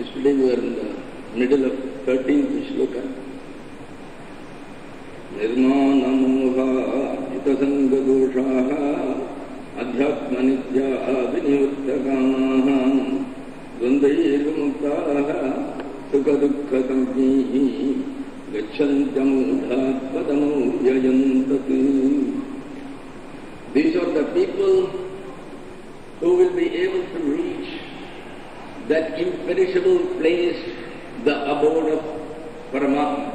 Yesterday we were in the middle of 13th shloka. Nirmana moha jitasanga doshaha adhyatma nitya vinivruttakaha dvandaiva muktaha sukha dukkha samjihi gachantyam udhatpadamo yajantati. These are the people who will be able to reach that imperishable place, the abode of Paramacharya.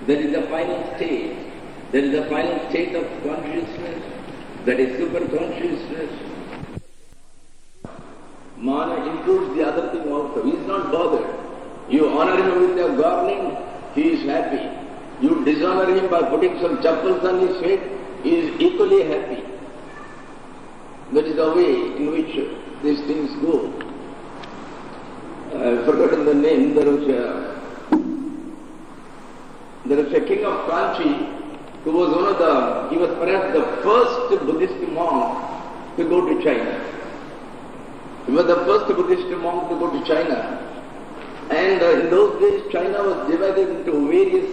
That is the final state. That is the final state of consciousness. That is super consciousness. Mana includes the other thing also. He is not bothered. You honor him with a garland, he is happy. You dishonor him by putting some chappals on his head, he is equally happy. That is the way in which these things go. I have forgotten the name. There was a king of Kanchi who was he was perhaps the first Buddhist monk to go to China. He was the first Buddhist monk to go to China. And in those days China was divided into various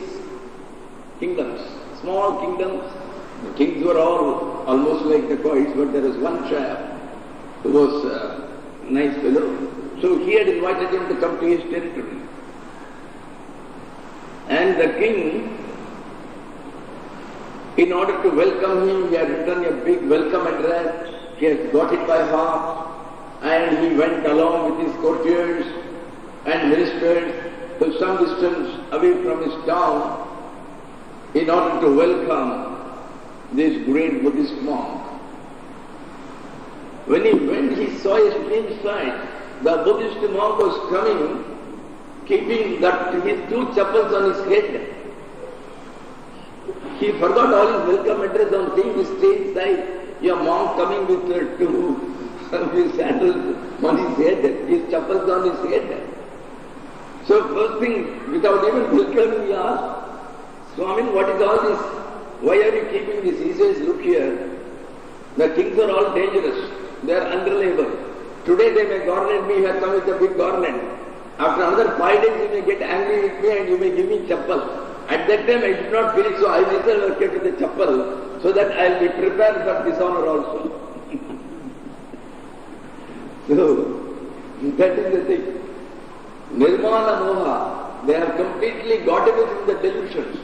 kingdoms, small kingdoms. The kings were all almost like the dacoits, but there was one chap who was a nice fellow. So he had invited him to come to his territory. And the king, in order to welcome him, he had written a big welcome address. He had got it by heart, and he went along with his courtiers and ministers to some distance away from his town in order to welcome this great Buddhist monk. When he went, he saw a strange sight. The Buddhist monk was coming, keeping his two chappals on his head. He forgot all his welcome address on seeing this strange sight. A monk coming with two his sandals on his head, his chappals on his head. So first thing, without even welcoming, he asked, Swami, what is all this? Why are you keeping this? He says, look here, the kings are all dangerous. They are unreliable. Today they may garland me, you have come with a big garland. After another 5 days you may get angry with me and you may give me chappal. At that time I did not feel it, so I myself have kept the chappal so that I will be prepared for dishonor also. So, that is the thing. Nirmana moha, they have completely got away from the delusions.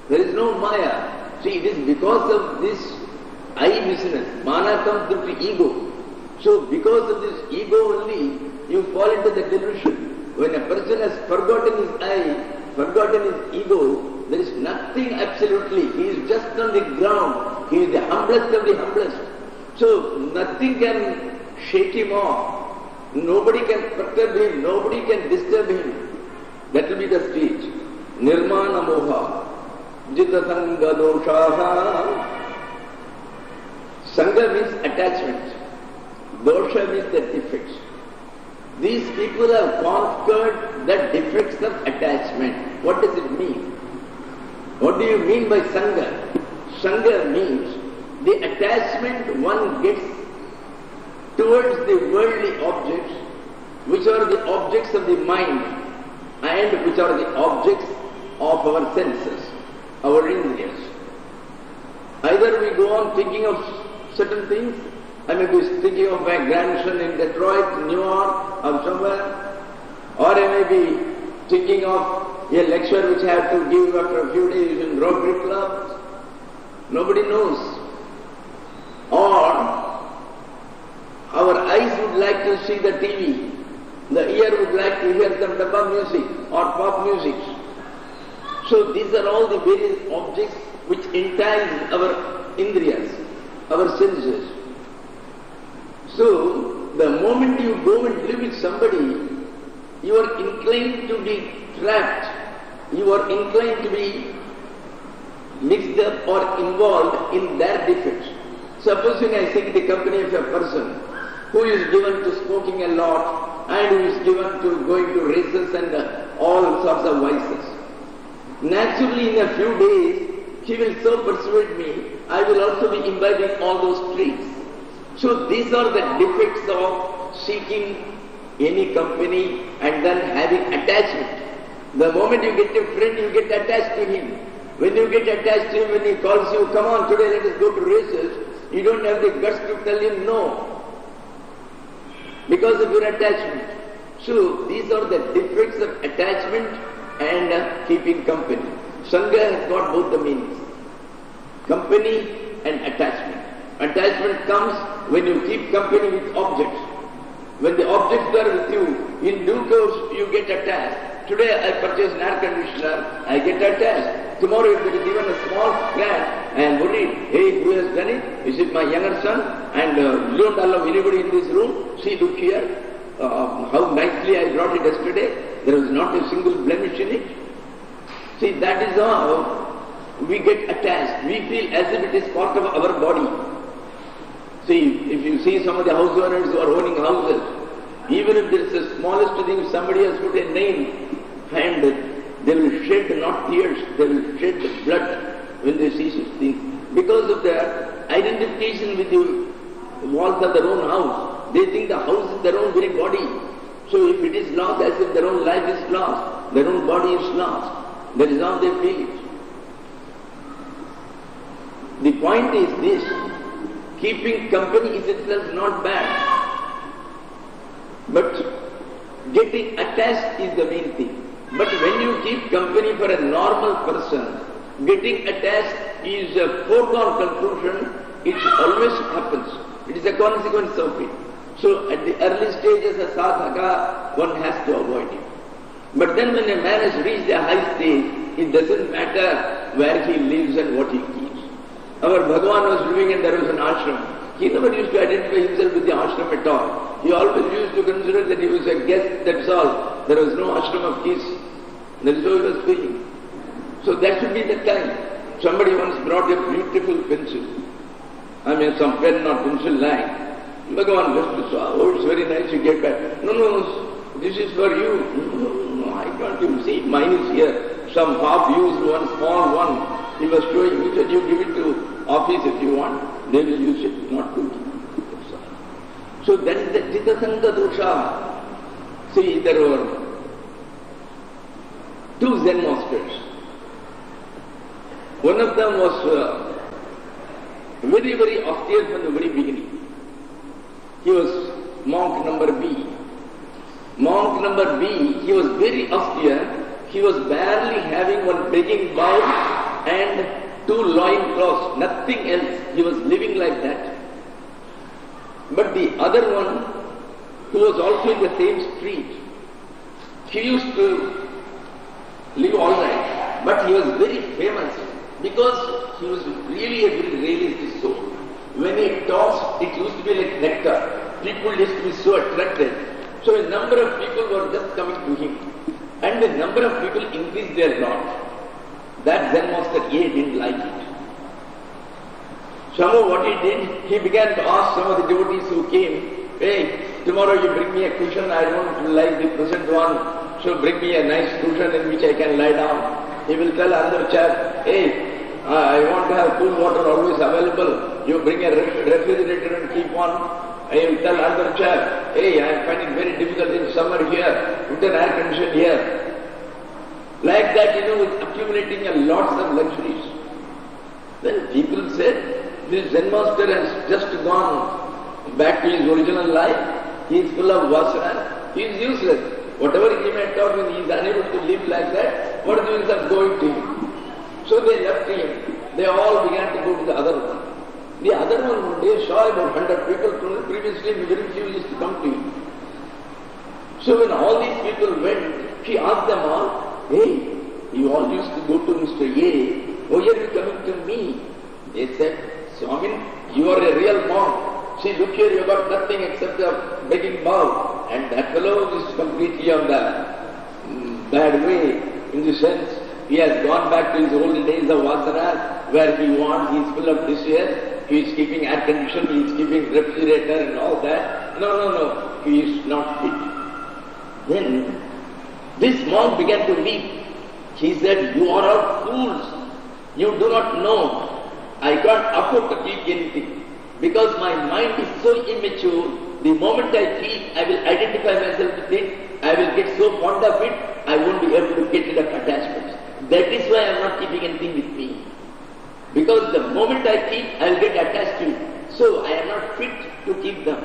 There is no maya. See, it is because of this I business. Mana comes due to ego. So because of this ego only, you fall into the delusion. When a person has forgotten his I, forgotten his ego, there is nothing absolutely. He is just on the ground. He is the humblest of the humblest. So nothing can shake him off. Nobody can perturb him. Nobody can disturb him. That will be the stage. Nirmana moha. Jita sanga doshaha. Sanga means attachment. Dosha means the defects. These people have conquered the defects of attachment. What does it mean? What do you mean by Sangha? Sangha means the attachment one gets towards the worldly objects, which are the objects of the mind and which are the objects of our senses, our indriyas. Either we go on thinking of certain things. I may be thinking of my grandson in Detroit, New York, or somewhere. Or I may be thinking of a lecture which I have to give after a few days in Rotary Club. Nobody knows. Or our eyes would like to see the TV. The ear would like to hear some dabba music or pop music. So these are all the various objects which entice our indriyas, our senses. So, the moment you go and live with somebody, you are inclined to be trapped. You are inclined to be mixed up or involved in their defects. Supposing I sit in the company of a person who is given to smoking a lot and who is given to going to races and all sorts of vices. Naturally, in a few days, he will so persuade me, I will also be imbibing all those traits. So these are the defects of seeking any company and then having attachment. The moment you get a friend, you get attached to him. When you get attached to him, when he calls you, come on, today let us go to races, you don't have the guts to tell him no, because of your attachment. So these are the defects of attachment and keeping company. Sangha has got both the meanings, company and attachment. Attachment comes when you keep company with objects. When the objects are with you, in due course you get attached. Today I purchase an air conditioner, I get attached. Tomorrow if there is even a small scratch, I am worried, hey, who has done it? Is it my younger son? And you don't allow anybody in this room. See, look here, how nicely I brought it yesterday. There was not a single blemish in it. See, that is how we get attached. We feel as if it is part of our body. See, if you see some of the house owners who are owning houses, even if there is the smallest thing, somebody has put a name, and they will shed not tears, they will shed blood when they see such things. Because of their identification with the walls of their own house, they think the house is their own very body. So if it is lost, as if their own life is lost, their own body is lost. That is how they feel it. The point is this, keeping company is itself not bad. But getting attached is the main thing. But when you keep company for a normal person, getting attached is a foregone conclusion. It always happens. It is a consequence of it. So at the early stages as a sadhaka, one has to avoid it. But then when a man has reached a high stage, it doesn't matter where he lives and what he keeps. Our Bhagavan was living and there was an ashram. He never used to identify himself with the ashram at all. He always used to consider that he was a guest, that's all. There was no ashram of his. That is how he was feeling. So that should be the time. Somebody once brought a beautiful pencil. I mean some pen or pencil line. Bhagavan just saw, oh, it's very nice, you get back. No, this is for you. No, I can't even see it. Mine is here. Some half-used one, small one. He was showing me, said, you give it to office if you want. They will use it, not to give. So that is the Chitasanga dosha. See, there were two Zen masters. One of them was very, very austere from the very beginning. He was monk number B. Monk number B, he was very austere. He was barely having one begging bowl and two loin cloths, nothing else. He was living like that. But the other one, who was also in the same street, he used to live all right, but he was very famous because he was really a very realistic soul. When he talks, it used to be like nectar. People used to be so attracted. So a number of people were just coming to him. And the number of people increased their lot. That Zen master A didn't like it. Somehow what he did, he began to ask some of the devotees who came, hey, tomorrow you bring me a cushion, I don't like the present one, so bring me a nice cushion in which I can lie down. He will tell another chap, hey, I want to have cool water always available, you bring a refrigerator and keep on. I will tell another chap, hey, I find it very difficult in summer here, put an air conditioner here. Like that, accumulating a lots of luxuries. Then people said, this Zen master has just gone back to his original life. He is full of vasana. He is useless. Whatever he may talk, when he is unable to live like that, what is the use of going to him? So they left him. They all began to go to the other one. The other one day saw about 100 people. Previously, very few used to come to him. So when all these people went, he asked them all, hey, you all used to go to Mr. A. Why are you coming to me? They said, Swami, you are a real monk. See, look here, you got nothing except a begging bowl. And that fellow is completely on the bad way, in the sense, he has gone back to his old days of vasana, where he wants, he is full of desire, he is keeping air conditioner, he is keeping refrigerator and all that. No, he is not fit. Then, this monk began to weep. He said, you are all fools. You do not know. I can't afford to keep anything. Because my mind is so immature, the moment I feel I will identify myself with it, I will get so fond of it, I won't be able to get rid of attachments. That is why I am not keeping anything with me. Because the moment I keep, I will get attached to it. So I am not fit to keep them.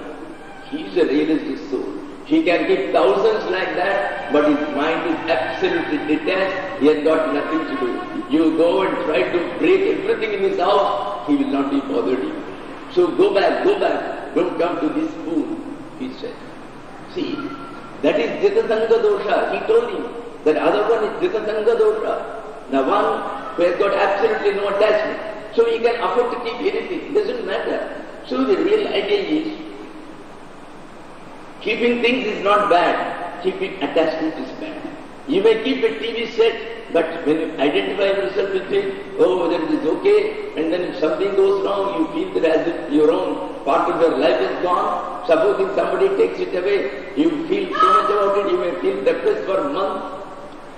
He is a realistic soul. He can keep thousands like that, but his mind is absolutely detached. He has got nothing to do. You go and try to break everything in his house, he will not be bothered you. So go back, don't come to this fool, he said. See, that is Jitasanga dosha. He told him that other one is Jitasanga dosha. The one who has got absolutely no attachment. So he can afford to keep anything. It doesn't matter. So the real idea is, keeping things is not bad. Keeping attachment is bad. You may keep a TV set, but when you identify yourself with it, oh, that is okay, and then if something goes wrong, you feel that as if your own part of your life is gone. Supposing somebody takes it away, you feel so much about it, you may feel depressed for a month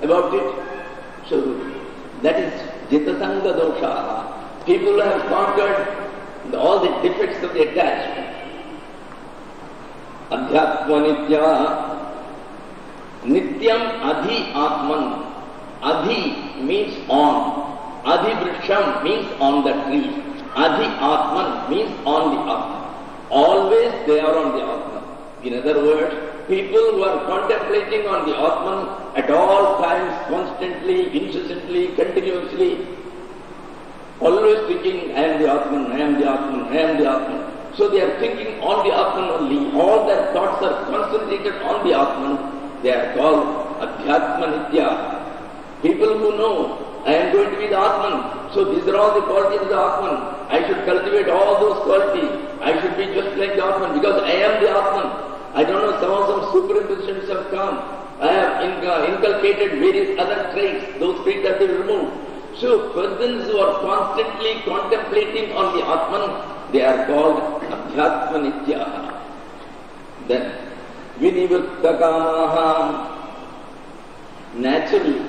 about it. So, that is Jitasanga dosha. People who have conquered all the defects of the attachment. Adhyatma nitya. Nityam adhi atman. Adhi means on. Adhi vriksham means on the tree. Adhi atman means on the Atman. Always they are on the Atman. In other words, people who are contemplating on the Atman at all times, constantly, incessantly, continuously, always thinking, I am the Atman, I am the Atman, I am the Atman. So they are thinking on the Atman only. All their thoughts are concentrated on the Atman. They are called Adhyatma Nitya. People who know, I am going to be the Atman. So these are all the qualities of the Atman. I should cultivate all those qualities. I should be just like the Atman because I am the Atman. I don't know, some superimpositions have come. I have inculcated various other traits. Those traits have been removed. So persons who are constantly contemplating on the Atman, they are called Adhyatma Nitya. Then, Vinivritta Kamaha. Naturally,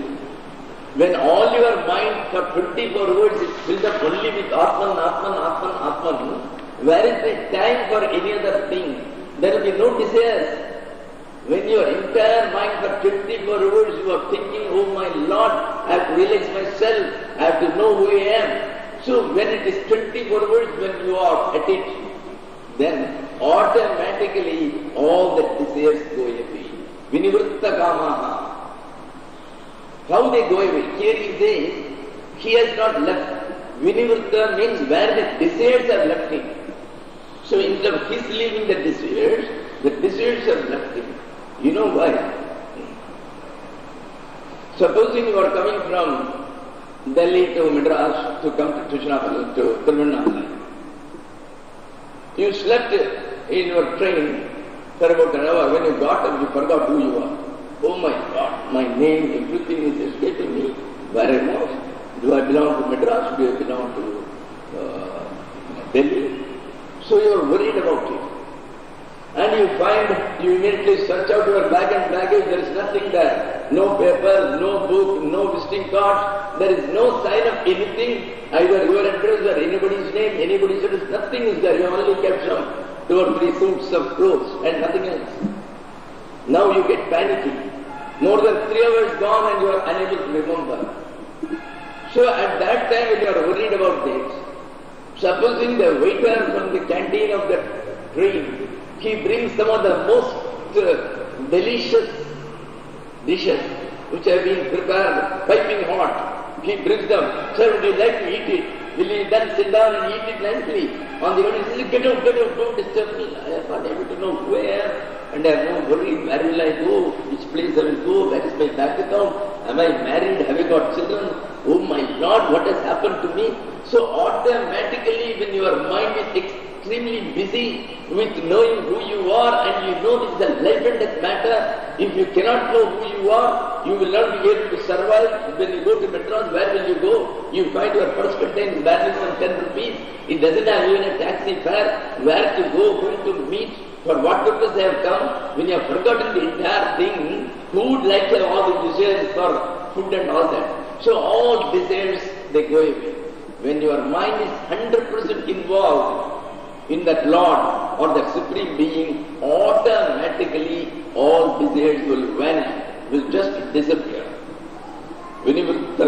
when all your mind for 24 hours is filled up only with Atman, Atman, Atman, Atman, where is the time for any other thing? There will be no desires. When your entire mind for 24 hours you are thinking, oh my Lord, I have to realize myself, I have to know who I am. So when it is 24 hours when you are at it, then automatically all the desires go away. Vinivritta Kamaha. How they go away? Here he says, he has not left. Vinivritta means where the desires have left him. So instead of his leaving the desires have left him. You know why? Supposing you are coming from Delhi to Madras to come to Tirunelveli. You slept in your train for about an hour. When you got up, you forgot who you are. Oh my God, my name, everything is escaping me. Where I was? Do I belong to Madras? Do I belong to Delhi? So you are worried about it. And you find, you immediately search out your bag and baggage, there is nothing there. No paper, no book, no visiting card, there is no sign of anything, either your address or anybody's name, anybody's address, nothing is there. You only kept some 2 or 3 suits of clothes and nothing else. Now you get panicky. More than 3 hours gone and you are unable to remember. So at that time when you are worried about this, supposing the waiter from the canteen of the train, he brings some of the most delicious dishes which have been prepared piping hot. He brings them. Sir, would you like to eat it? Will you then sit down and eat it nicely? On the other hand, he says, get out, don't disturb me. I am not able to know who I am and I have no worry. Where will I go? Which place I will go? Where is my bank account? Am I married? Have I got children? Oh my Lord, what has happened to me? So automatically when your mind is extremely busy with knowing who you are and you know this is a life and death matter, if you cannot know who you are, you will not be able to survive. When you go to Madras, where will you go? You find your purse contains barely some 10 rupees. It doesn't have even a taxi fare. Where to go, whom to meet, for what purpose they have come. When you have forgotten the entire thing, who would like to have all the desires for food and all that? So all desires, they go away. When your mind is 100% involved in that Lord or that Supreme Being, automatically all desires will vanish, will just disappear. Vinimukta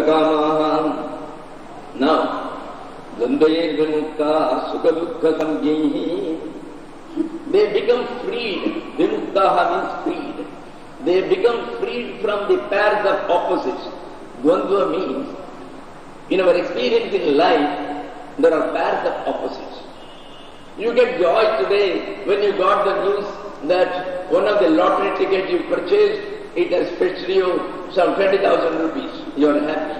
now, Dandvaye Vimukta Sukha Dukkha Samgyehi, they become freed. Vimuktaha means freed. They become freed from the pairs of opposites. Dvandva means, in our experience in life, there are pairs of opposites. You get joy today when you got the news that one of the lottery tickets you purchased, it has fetched you some 20,000 rupees. You are happy.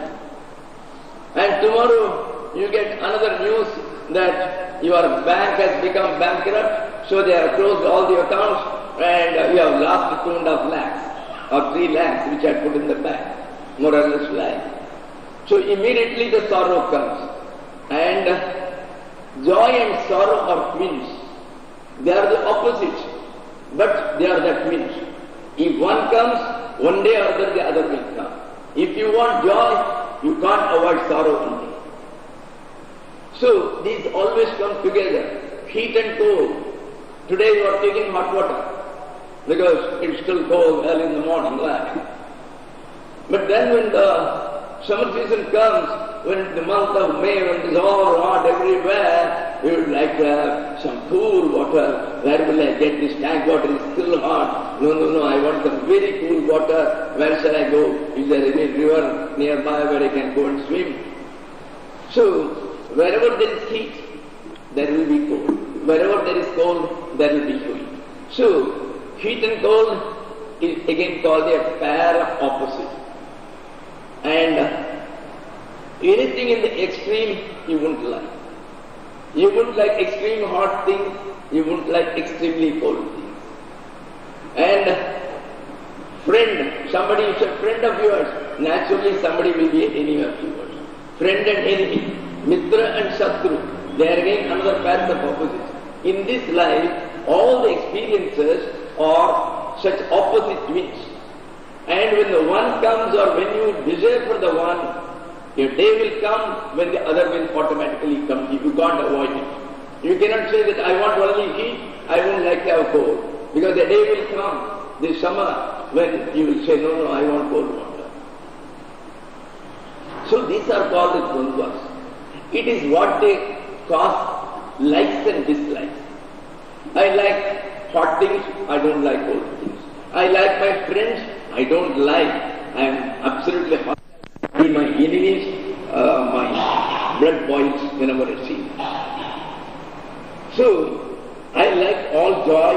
And tomorrow you get another news that your bank has become bankrupt, so they have closed all the accounts and you have lost 2.5 lakhs or 3 lakhs which I put in the bank, more or less like. So immediately the sorrow comes. And joy and sorrow are twins. They are the opposites, but they are the twins. If one comes, one day or other the other will come. If you want joy, you can't avoid sorrow one day. So these always come together, heat and cold. Today you are taking hot water because it's still cold early in the morning, right? But then when the summer season comes, when the month of May, when it is all hot everywhere, you would like to have some cool water. Where will I get this tank water? It's still hot. No, I want some very cool water. Where shall I go? Is there any river nearby where I can go and swim? So, wherever there is heat, there will be cold. Wherever there is cold, there will be heat. So, heat and cold is again called a pair of opposites. And anything in the extreme you wouldn't like. You wouldn't like extreme hot things, you wouldn't like extremely cold things. And friend, somebody is a friend of yours, naturally somebody will be an enemy of yours. Friend and enemy, Mitra and Shatru, they are again another pair of opposites. In this life, all the experiences are such opposite twins. And when the one comes or when you desire for the one, a day will come when the other will automatically come. You can't avoid it. You cannot say that I want only heat, I won't like to have cold. Because the day will come, this summer, when you will say, no, I want cold water. So these are called as dvandvas. It is what they cause likes and dislikes. I like hot things, I don't like cold things. I like my friends, I don't like, I am absolutely hot. With my enemies, my blood boils whenever I see them. So, I like all joy,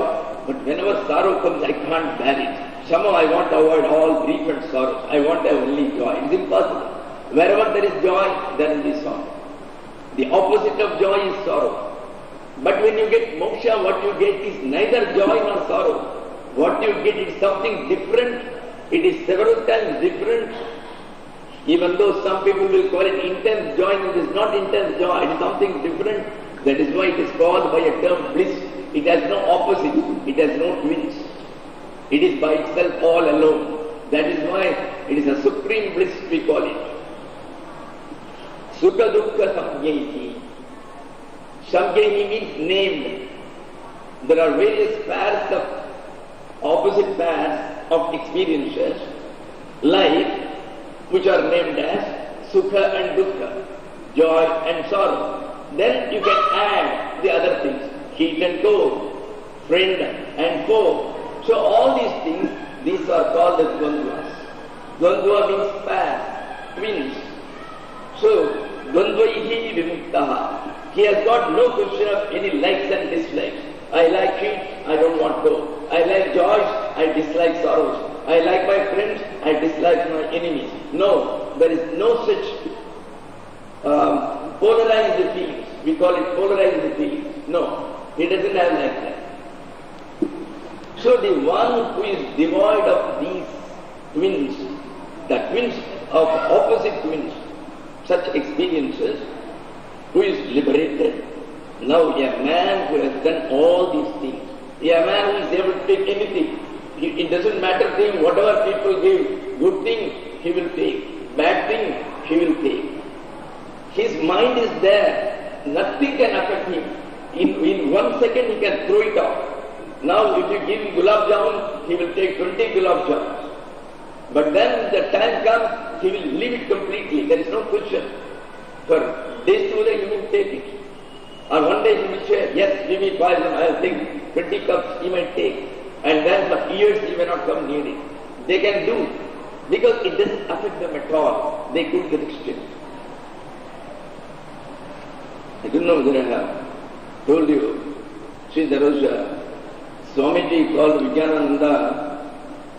but whenever sorrow comes, I can't bear it. Somehow I want to avoid all grief and sorrows. I want to have only joy. It's impossible. Wherever there is joy, there will be sorrow. The opposite of joy is sorrow. But when you get moksha, what you get is neither joy nor sorrow. What you get is something different. It is several times different. Even though some people will call it intense joy, it is not intense joy, it is something different. That is why it is called by a term bliss. It has no opposite, it has no twins. It is by itself all alone. That is why it is a supreme bliss we call it. Sukha dukkha samgyehi. Samgyehi means named. There are various pairs of opposite pairs of experiences, like which are named as sukha and dukkha, joy and sorrow. Then you can add the other things, heat and cold, friend and foe. So all these things, these are called as dvandvas. Dvandva means pair, twins. So, dvandvaihi vimuktaha. He has got no question of any likes and dislikes. I like heat, I don't want cold. I like joys, I dislike sorrows. I like my friends, I dislike my enemies. No, there is no such polarized feelings. We call it polarized feelings. No, he doesn't have like that. So the one who is devoid of these twins, the twins of opposite twins, such experiences, who is liberated. Now a man who has done all these things, a man who is able to take anything, it doesn't matter to him, whatever people give, good thing he will take, bad thing he will take. His mind is there, nothing can affect him. in 1 second he can throw it off. Now if you give him gulab jamun, he will take 20 gulab jamuns. But then the time comes, he will leave it completely. There is no question. For days together he will take it. Or one day he will say, yes, give me poison, I will take 20 cups he might take. And then for years he may not come near it. They can do, because it doesn't affect them at all. They could get extinct. I don't know whether I have told you. See, there was a Swamiji called Vijnananda,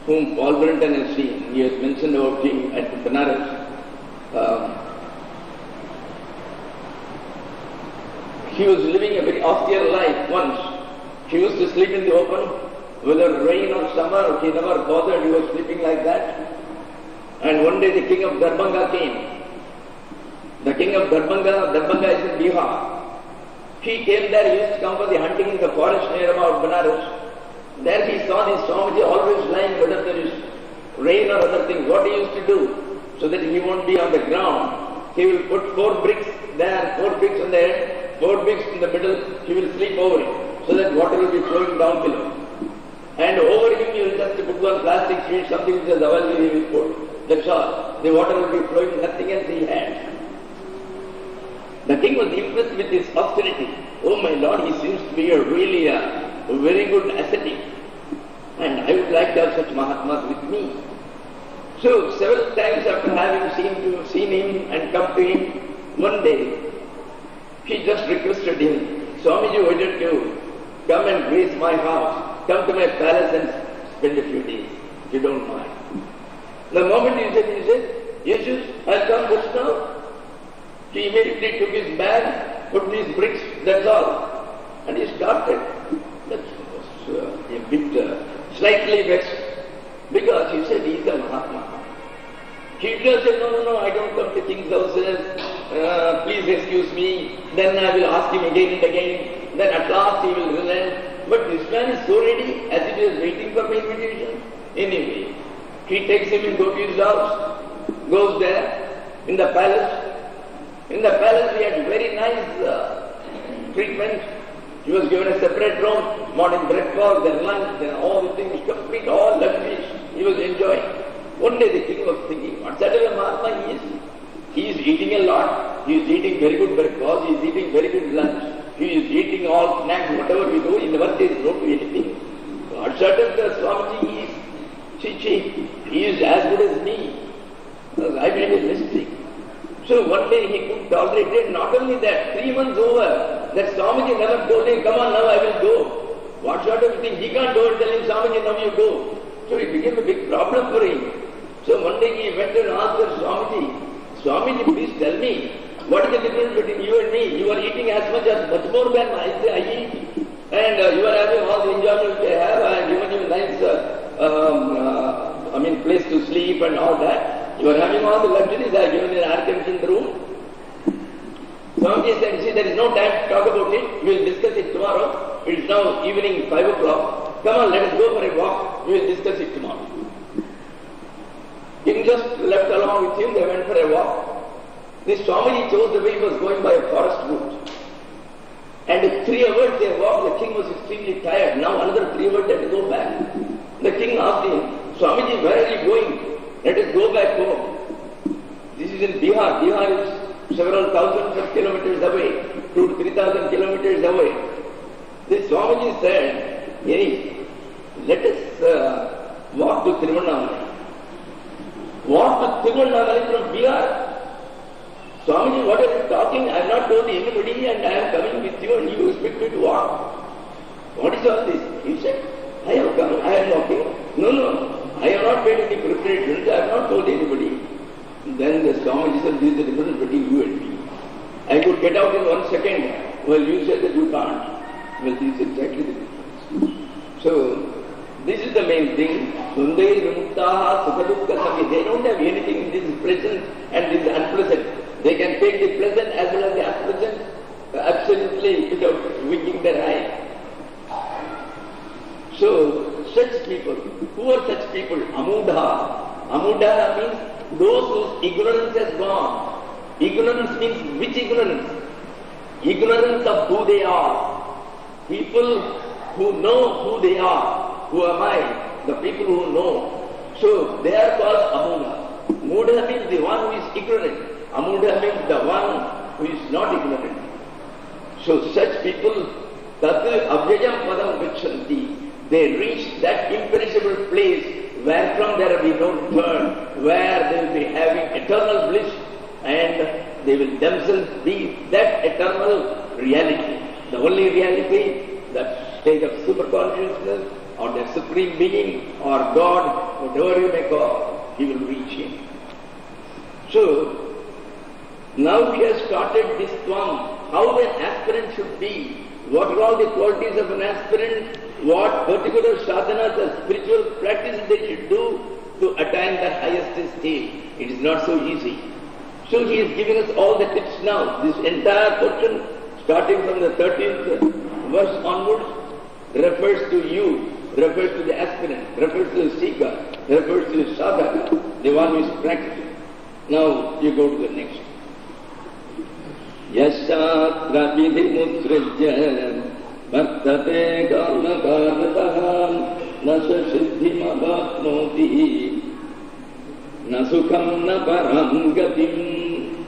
whom Paul Brenton has seen. He has mentioned about him at Banaras. He was living a very austere life once. He used to sleep in the open, whether rain or summer, he never bothered, he was sleeping like that. And one day the king of Darbhanga came. The king of Darbhanga is in Bihar. He came there, he used to come for the hunting in the forest near about Banaras. There he saw this Swamiji always lying, whether there is rain or other things. What he used to do, so that he won't be on the ground, he will put 4 bricks there, 4 bricks on the head, 4 bricks in the middle, he will sleep over it, so that water will be flowing down below. And over him he will just put one plastic sheet, something which is available he will put. That's all. The water will be flowing, nothing else he had. The king was impressed with his austerity. Oh my Lord, he seems to be a very good ascetic. And I would like to have such Mahatmas with me. So several times after having seen him and come to him, one day he just requested him, Swamiji, why don't you come and grace my house, come to my palace and spend a few days, if you don't mind. The moment he said, yes, I'll come just now. He immediately took his bag, put these bricks, that's all. And he started. That was a bit slightly vexed, because he said he is a Mahatma. He just said, no, I don't come to king's houses, please excuse me. Then I will ask him again and again. Then at last he will relent. But this man is so ready, as if he is waiting for my invitation. Anyway, he takes him and goes to his house, goes there, in the palace. In the palace he had very nice treatment. He was given a separate room, morning breakfast, then lunch, then all the things, complete, all luxuries he was enjoying. One day the king was thinking, what sort of a Mahatma he is? He is eating a lot, he is eating very good breakfast, he is eating very good lunch, he is eating all snacks, whatever we do, he never says no to anything. What sort of the Swamiji he is? He is as good as me. I made a mistake. So one day he could tolerate it. Not only that, 3 months over, that Swamiji never told him, come on now I will go. What sort of thing? He can't go and tell him, Swamiji, now you go. So it became a big problem for him. So one day he went and asked Swamiji, please tell me, what is the difference between you and me? You are eating much more than I eat. And you are having all the enjoyment which I have. I have given you nice place to sleep and all that. You are having all the luxuries, I have given you an air-conditioned room. Swamiji said, see, there is no time to talk about it. We will discuss it tomorrow. It is now evening 5 o'clock. Come on, let us go for a walk. We will discuss it tomorrow. King just left along with him. They went for a walk. This Swamiji chose the way he was going by a forest route. And in 3 hours they walked. The king was extremely tired. Now another 3 hours they had to go back. The king asked him, Swamiji, where are you going? Let us go back home. This is in Bihar. Bihar is several thousands of kilometers away, 2 to 3,000 kilometers away. This Swamiji said, hey, let us walk to Tirunelveli. Walk to Tirunelveli from Bihar. Swamiji, what are you talking? I have not told anybody and I am coming with you and you expect me to walk. What is all this? He said, I have come, I am walking. No, I have not made any preparations, I have not told anybody. Then the Swamiji said, this is the difference between you and me. I could get out in 1 second. Well, you said that you can't. Well, this is exactly the difference. So, this is the main thing. Sundai Vimuktaha Sukadukka Sami. They don't have anything in this present and this unpleasant. They can take the pleasant as well as the unpleasant absolutely without winking their eye. So, such people, who are such people? Amudha. Amudha means those whose ignorance has gone. Ignorance means which ignorance? Ignorance of who they are. people who know who they are. Who am I? The people who know. So they are called Amudha. Mudha means the one who is ignorant. Amudha means the one who is not ignorant. So such people, tat avyayam padam gachanti, they reach that imperishable place where from there will be no return, where they will be having eternal bliss, and they will themselves be that eternal reality. The only reality, that state of superconsciousness, or the supreme being, or God, whatever you may call, he will reach him. So, now he has started this Swam, how an aspirant should be, what are all the qualities of an aspirant, what particular sadhanas or spiritual practices they should do to attain the highest state. It is not so easy. So he is giving us all the tips now. This entire portion, starting from the 13th verse onwards, refers to you, refers to the aspirant, refers to the seeker, refers to the sadhaka, the one who is practicing. Now you go to the next. Yashatra vidhimutrajya vartate karma karnataha nasa siddhim abhapnoti nasukham na param gatim.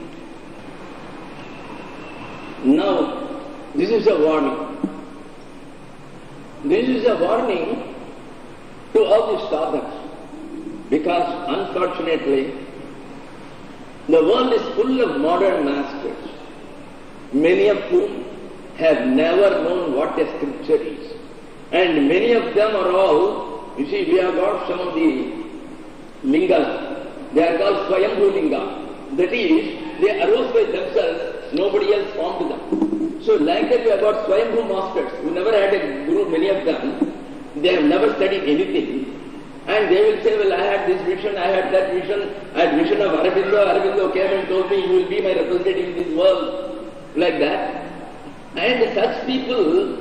Now, this is a warning. This is a warning to all the sadhaks, because unfortunately the world is full of modern masters, many of whom have never known what a scripture is. And many of them are all, you see, we have got some of the lingas, they are called Swayambhu linga. That is, they arose by themselves, nobody else formed them. So like that we have got Swayambhu masters who never had a guru, many of them, they have never studied anything. And they will say, well, I had this vision, I had that vision, I had vision of Aurobindo. Aurobindo came and told me, you will be my representative in this world, like that. And such people,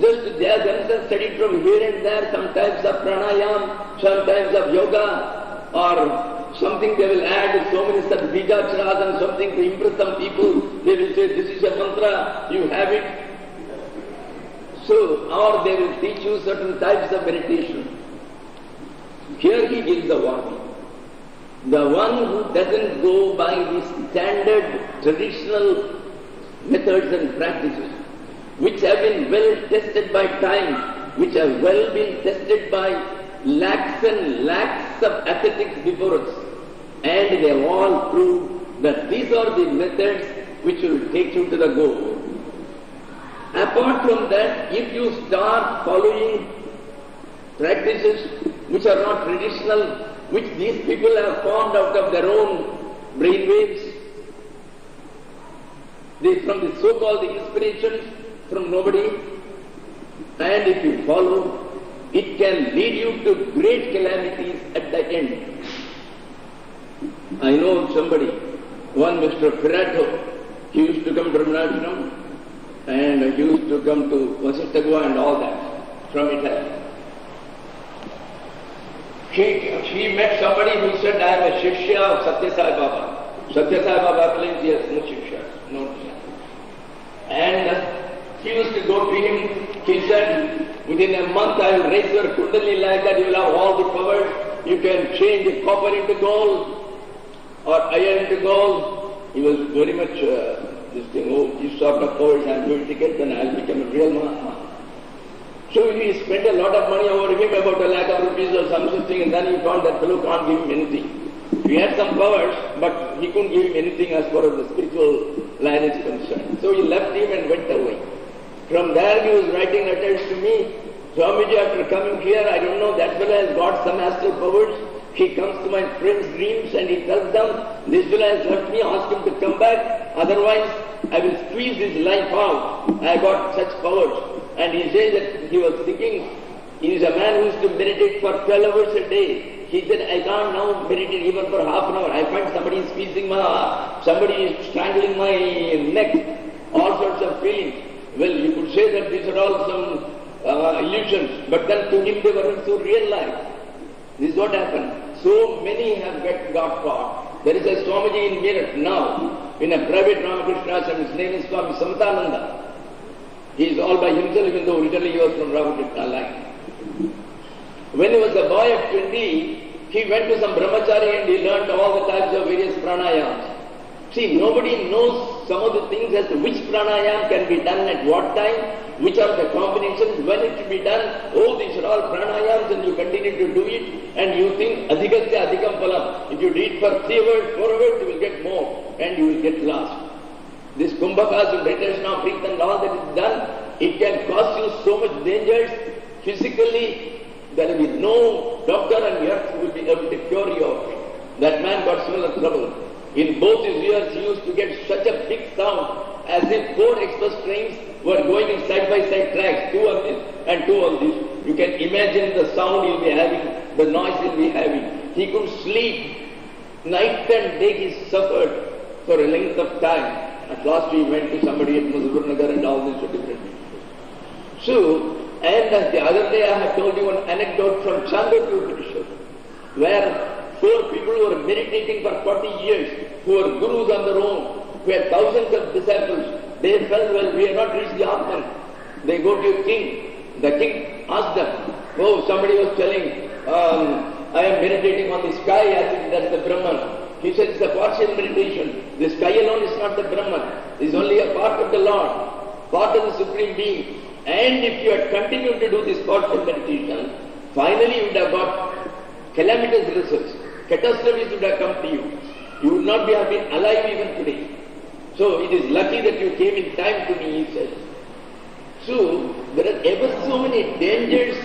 just they have themselves studied from here and there, sometimes of pranayam, sometimes of yoga, or something they will add, so many such bijacharas and something to impress some people. They will say, this is a mantra, you have it. So, or they will teach you certain types of meditation. Here he gives the warning. The one who doesn't go by the standard traditional methods and practices, which have been well tested by time, which have well been tested by lakhs and lakhs of ascetics before us, and they have all proved that these are the methods which will take you to the goal. Apart from that, if you start following practices which are not traditional, which these people have formed out of their own brain waves, from the so-called inspirations from nobody, and if you follow, it can lead you to great calamities at the end. I know somebody, one Mr. Pirato, he used to come to Ramana, and he used to come to Vasishta Guha and all that from Italy. He met somebody who said, I am a Shishya of Satya Sai Baba. Satya Sai Baba claims he has no Shishya, no Shishya. And he used to go to him, he said, within a month I will raise your kundalini like that, you will have all the powers, you can change the copper into gold, or iron into gold. He was very much this thing, oh, this sort of powers I am going to get, then I will become a real Mahatma. So he spent a lot of money over him, about ₹1,00,000 or something, and then he found that fellow can't give him anything. He had some powers, but he couldn't give him anything as far as the spiritual line is concerned. So he left him and went away. From there he was writing letters to me. Swamiji, after coming here, I don't know, that fellow has got some astral powers. He comes to my friends' dreams and he tells them, this fellow has left me, ask him to come back, otherwise I will squeeze his life out. I got such powers. And he says that he was thinking, he is a man who used to meditate for 12 hours a day. He said, I can't now meditate even for half an hour. I find somebody is squeezing my arm, somebody is strangling my neck, all sorts of feelings. Well, you could say that these are all some illusions, but then to him they were so real life. This is what happened. So many have got caught. There is a Swamiji in Meerut now, in a private Ramakrishna ashram, his name is Swami Shantananda. He is all by himself, even though originally he was from Ramakrishna line. When he was a boy of 20, he went to some brahmachari and he learned all the types of various pranayams. See, nobody knows some of the things as to which pranayam can be done at what time, which are the combinations, when it should be done. Oh, these are all pranayams and you continue to do it and you think adhikasya adhikam phalam. If you do it for 3 hours, 4 hours, you will get more and you will get lost. This kumbhakas and meditation of breath and all that is done, it can cause you so much dangers. Physically, there will be no doctor on earth who will be able to cure you of it. That man got similar trouble. In both his ears, he used to get such a big sound as if 4 express trains were going in side-by-side tracks, 2 on this and 2 on this. You can imagine the sound he'll be having, the noise he'll be having. He couldn't sleep. Night and day he suffered for a length of time. At last he went to somebody at Mazhurnagar and all these different people. So, and as the other day I have told you an anecdote from Chandrakya, where 4 people who were meditating for 40 years, who were gurus on their own, who had thousands of disciples. They felt, well, we have not reached the Atman. They go to a king. The king asked them, oh, somebody was telling, I am meditating on the sky as if that's the Brahman. He said, it's a partial meditation. The sky alone is not the Brahman. It is only a part of the Lord, part of the Supreme Being. And if you had continued to do this partial meditation, finally you would have got calamitous results. Catastrophes would have come to you. You would not have been alive even today. So it is lucky that you came in time to me, he said. So there are ever so many dangers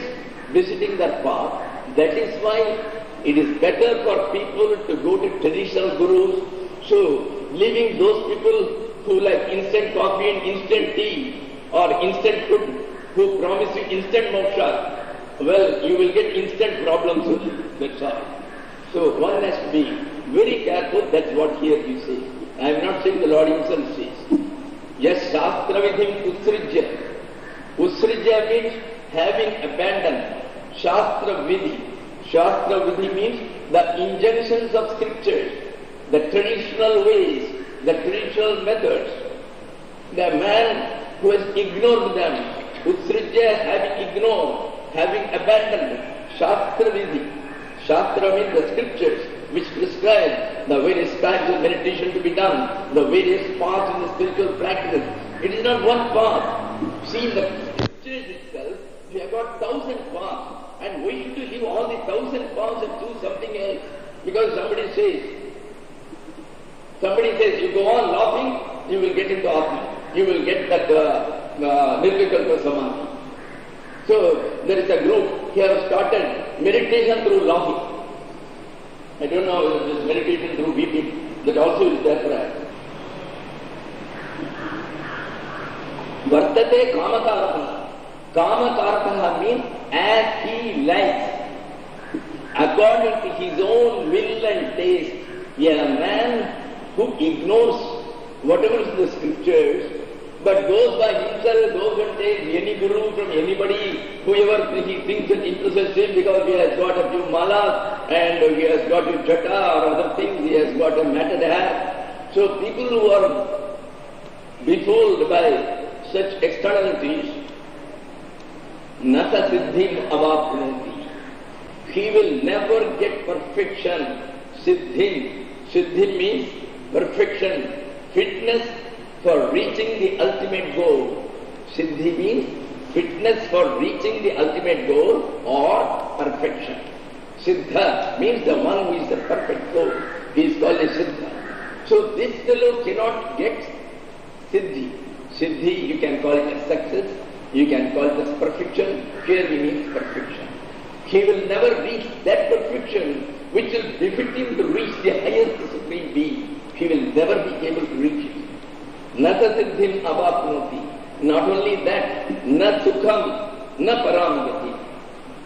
visiting that path. That is why it is better for people to go to traditional gurus. So leaving those people who like instant coffee and instant tea or instant food, who promise you instant moksha, well, you will get instant problems only. That's all. So one has to be very careful. That's what here you say. I am not saying the Lord himself says. Yes, Shastra vidhim usrijya. Usrijya means having abandoned. Shastra vidhi. Shastra vidhi means the injunctions of scriptures, the traditional ways, the traditional methods. The man who has ignored them, usrijya, having ignored, having abandoned. Shastra vidhi. Shastra means the scriptures which prescribe the various kinds of meditation to be done, the various paths in the spiritual practices. It is not one path. See, in the scriptures itself, we have got 1,000 paths. And why should you leave all the 1,000 paths and do something else? Because somebody says, you go on laughing, you will get into Atma. You will get that Nirvikalpa Samadhi. So, there is a group who have started meditation through laughing. I don't know whether this meditation through weeping, that also is there for us. Vartate Kamakarataha. Kamakarataha means as he likes, according to his own will and taste. A man who ignores whatever is the scriptures, but goes by himself, goes and takes any guru from anybody, whoever he thinks that interests him, because he has got a few malas and he has got a jata or other things, he has got a matted hair. So people who are befooled by such externalities, nata siddhim avapnoti. He will never get perfection. Siddhim. Siddhim means perfection, fitness for reaching the ultimate goal. Siddhi means fitness for reaching the ultimate goal or perfection. Siddha means the one who is the perfect soul. He is called a Siddha. So this fellow cannot get Siddhi. Siddhi, you can call it as success, you can call it as perfection. Here he means perfection. He will never reach that perfection which will befit him to reach the highest Supreme Being. He will never be able to reach it. Nata siddhim avapnoti. Not only that, na sukham, na paramagati.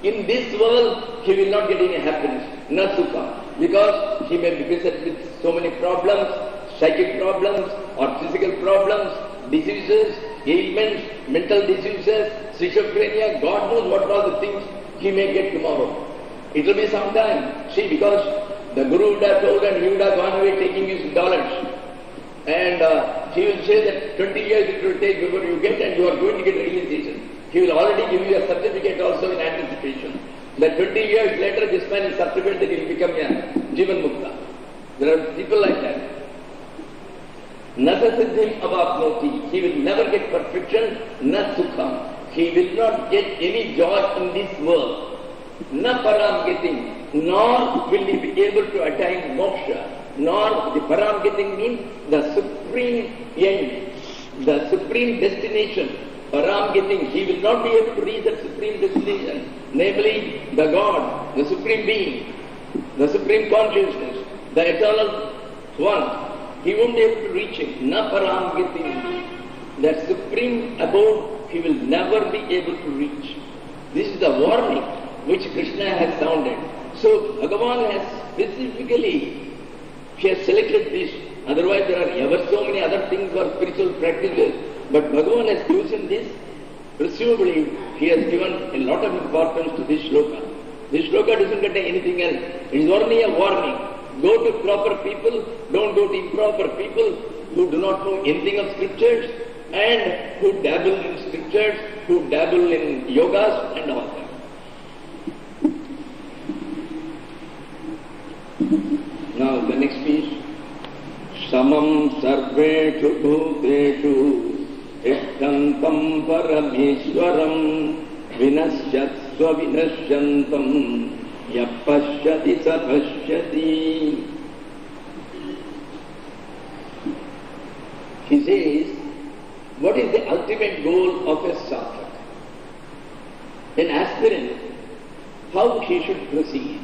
In this world, he will not get any happiness, na sukha. Because he may be beset with so many problems, psychic problems or physical problems, diseases, ailments, mental diseases, schizophrenia, God knows what all the things he may get tomorrow. It will be some time. See, because the Guru would have told and he would have gone away taking his dollars. And he will say that 20 years it will take before you get, and you are going to get realization. He will already give you a certificate also in anticipation. That 20 years later this man is certified that he will become a Jivan Mukta. There are people like that. Nata siddhim avapnoti. He will never get perfection, na sukham. He will not get any joy in this world. Na param getting. Nor will he be able to attain moksha. Nor the param getting means the supreme end, the supreme destination. Param getting, he will not be able to reach that supreme destination, namely the God, the supreme being, the supreme consciousness, the eternal one. He won't be able to reach it. Na param getting. That supreme abode he will never be able to reach. This is the warning which Krishna has sounded. So Bhagavan has specifically, he has selected this. Otherwise there are ever so many other things for spiritual practices. But Bhagavan has chosen this. Presumably he has given a lot of importance to this shloka. This shloka doesn't contain anything else. It is only a warning. Go to proper people, don't go to improper people who do not know anything of scriptures and who dabble in scriptures, who dabble in yogas and all that. Now the next piece. Samam sarveshu bhuteshu ekkantam parameshwaram vinasyatsva vinasyantam yapashyati sapashyati. He says, what is the ultimate goal of a sadhak? An aspirant, how he should proceed.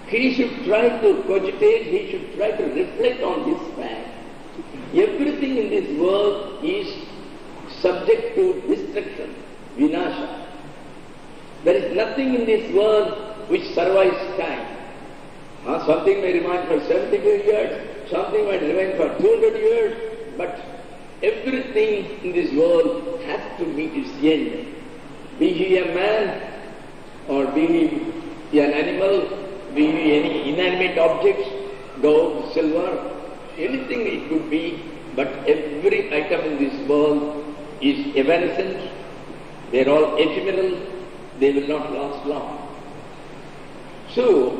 He should try to cogitate, he should try to reflect on this fact. Everything in this world is subject to destruction, vinasha. There is nothing in this world which survives time. Something may remain for 75 years, something might remain for 200 years, but everything in this world has to meet its end. Be he a man, or be he an animal, be he any inanimate objects, gold, silver, anything it could be, but every item in this world is evanescent, they are all ephemeral, they will not last long. So,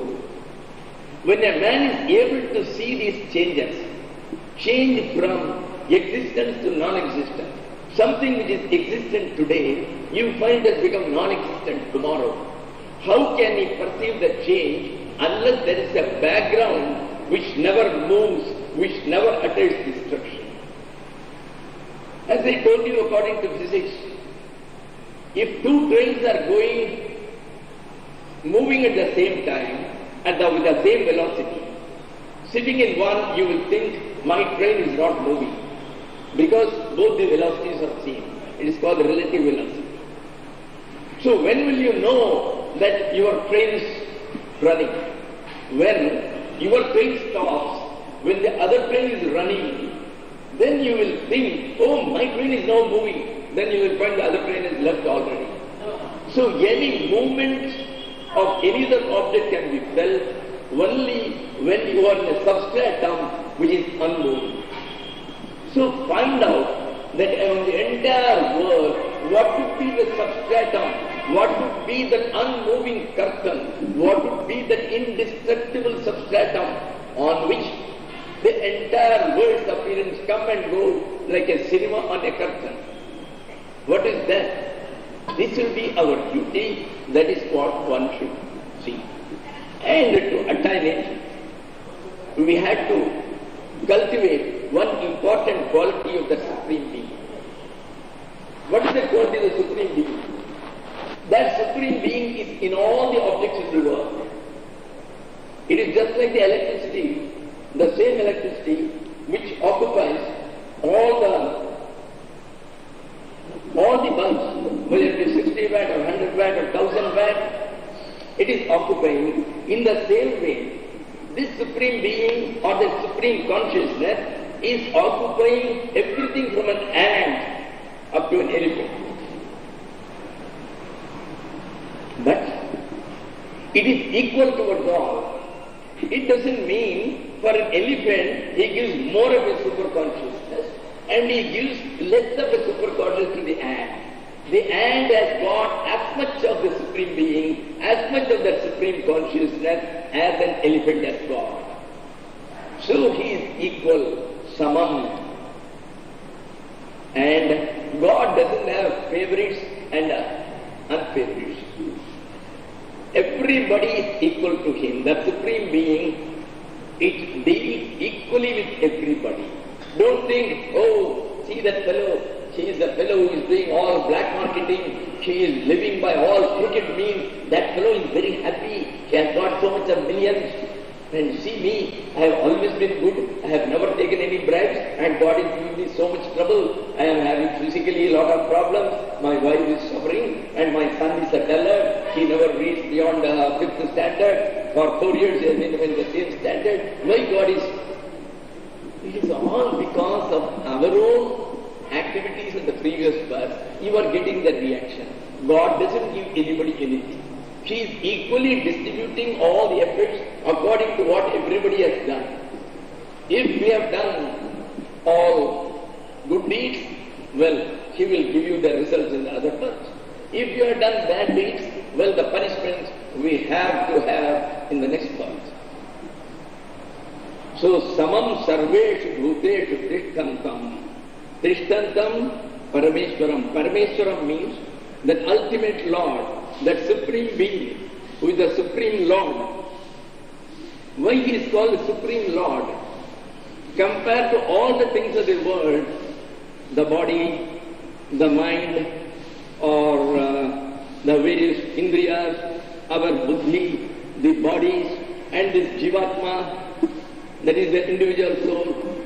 when a man is able to see these changes, change from existence to non-existent, something which is existent today, you find has become non-existent tomorrow. How can he perceive the change unless there is a background which never moves, which never utters destruction? As I told you, according to physics, if two trains are moving at the same time, with the same velocity, sitting in one, you will think, my train is not moving, because both the velocities are same. It is called relative velocity. So when will you know that your train is running? When your train stops, when the other train is running, then you will think, oh, my train is now moving. Then you will find the other train is left already. So any movement of any other object can be felt only when you are in a substratum which is unmoving. So find out that among the entire world, what would be the substratum, what would be that unmoving curtain, what would be that indestructible substratum on which the entire world's appearance come and go like a cinema on a curtain. What is that? This will be our duty, that is what one should see. And to attain it, we had to cultivate one important quality of the Supreme Being. What is the quality of the Supreme Being? That Supreme Being is in all the objects in the world. It is just like the electricity, the same electricity which occupies all the bulbs, whether it is 60 watt or 100 watt or 1000 watt, it is occupying. In the same way, this Supreme Being or the Supreme Consciousness is occupying everything from an ant up to an elephant. But it is equal towards all. It doesn't mean for an elephant he gives more of a super consciousness. and he gives less of a superconscious to the ant. The ant has got as much of the Supreme Being, as much of that Supreme Consciousness as an elephant has got. So he is equal, samam. And God doesn't have favorites and unfavorites. Everybody is equal to him. The Supreme Being, it deals equally with everybody. Don't think, oh, see that fellow, she is the fellow who is doing all black marketing, she is living by all crooked means, that fellow is very happy, he has got so much of millions. And see me, I have always been good, I have never taken any bribes, and God is giving me so much trouble. I am having physically a lot of problems, my wife is suffering, and my son is a dullard, he never reached beyond the 5th standard. For 4 years he has been in the same standard. Why God is? It is all because of our own activities in the previous verse. You are getting the reaction. God doesn't give anybody anything. He is equally distributing all the efforts according to what everybody has done. If we have done all good deeds, well, He will give you the results in the other parts. If you have done bad deeds, well, the punishments we have to have in the next part. So, samam sarveshu bhuteshu tishtantam. Tishtantam Parameshwaram. Parameshwaram means that ultimate Lord, that Supreme Being, who is the Supreme Lord. Why he is called the Supreme Lord? Compared to all the things of the world, the body, the mind, or the various indriyas, our buddhi, the bodies, and this jivatma, that is the individual soul,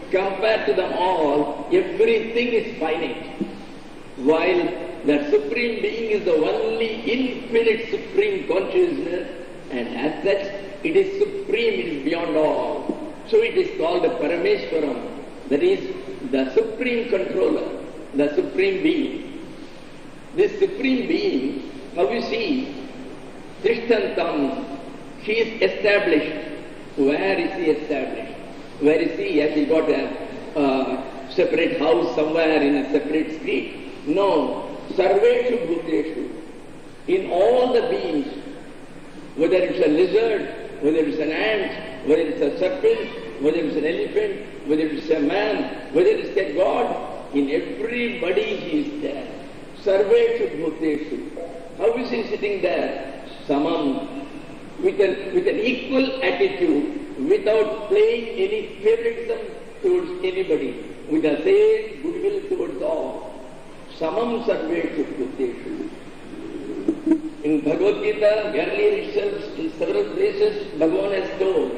compared to them all, everything is finite. While the Supreme Being is the only infinite Supreme Consciousness, and as such, it is supreme, it is beyond all. So it is called the Parameshwaram, that is the Supreme Controller, the Supreme Being. This Supreme Being, how you see, Tishtantam, he is established. Where is he established? Where is he? Has he got a separate house somewhere in a separate street? No. Sarveshu bhuteshu. In all the beings, whether it's a lizard, whether it's an ant, whether it's a serpent, whether it's an elephant, whether it's a man, whether it's a God, in everybody he is there. Sarveshu bhuteshu. How is he sitting there? Samam. With an equal attitude, without playing any favoritism towards anybody, with the same goodwill towards all. Samam sarveshu bhuteshu. In Bhagavad Gita, earlier itself, in several places, Bhagavan has told,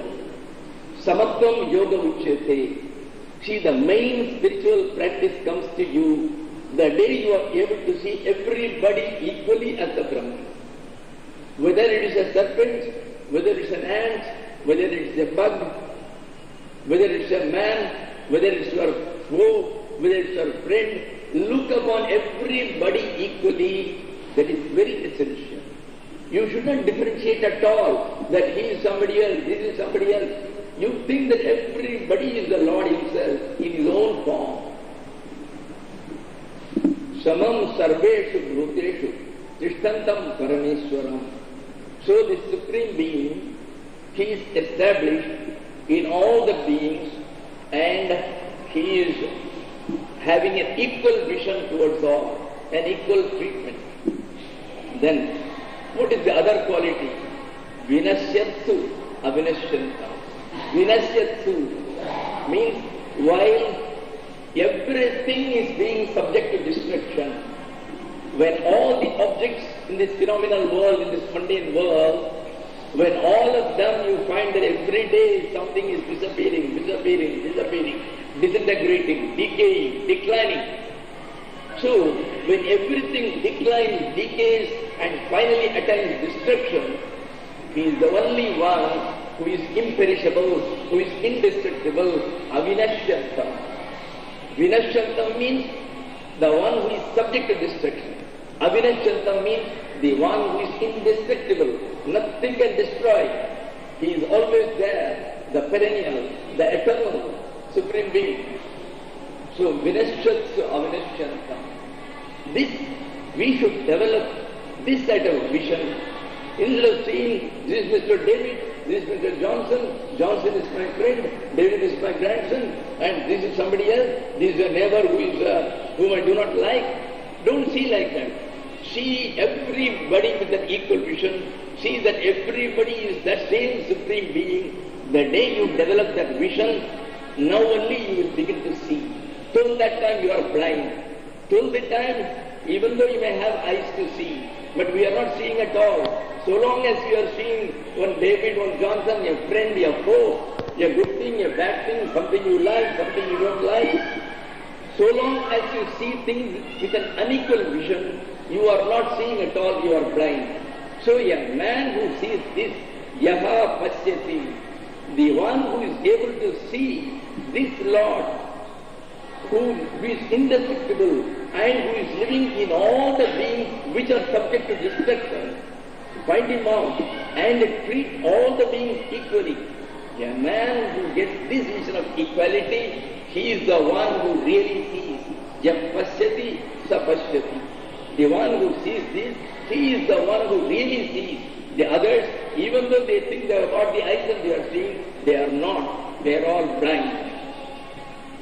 Samatvam yoga uchyate. See, the main spiritual practice comes to you the day you are able to see everybody equally as the Brahman. Whether it is a serpent, whether it is an ant, whether it is a bug, whether it is a man, whether it is your foe, whether it is your friend, look upon everybody equally. That is very essential. You should not differentiate at all that he is somebody else, this is somebody else. You think that everybody is the Lord himself in his own form. Samam sarveshu bhuteshu tishtantam parameshwaram. So the Supreme Being, he is established in all the beings and he is having an equal vision towards all, an equal treatment. Then, what is the other quality? Vinashyatsu avinashyantam. Vinashyatsu means while everything is being subject to destruction, when all the objects in this phenomenal world, in this mundane world, when all of them you find that every day something is disappearing, disintegrating, decaying, declining. So, when everything declines, decays and finally attains destruction, he is the only one who is imperishable, who is indestructible, avinashyantam. Vinashyantam means the one who is subject to destruction. Avinashyantam means the one who is indestructible. Nothing can destroy. He is always there, the perennial, the eternal Supreme Being. So, vinashyatsu avinashyantam. This, we should develop this sort of vision. Instead of saying, this is Mr. David, this is Mr. Johnson, Johnson is my friend, David is my grandson, and this is somebody else, this is a neighbor whom I do not like. Don't see like that. See everybody with an equal vision. See that everybody is that same Supreme Being. The day you develop that vision, now only you will begin to see. Till that time you are blind. Till the time, even though you may have eyes to see, but we are not seeing at all. So long as you are seeing one David, one Johnson, your friend, your foe, a good thing, a bad thing, something you like, something you don't like, so long as you see things with an unequal vision, you are not seeing at all, you are blind. So a man who sees this, yaha pasyati, the one who is able to see this Lord, who is indestructible and who is living in all the beings which are subject to destruction, find him out and treat all the beings equally. A man who gets this vision of equality, he is the one who really sees. Yah pasyati sa pasyati. The one who sees this, he is the one who really sees. The others, even though they think they have got the eyes and they are seeing, they are not. They are all blind.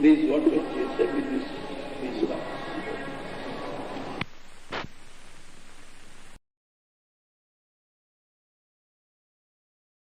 This is what is said.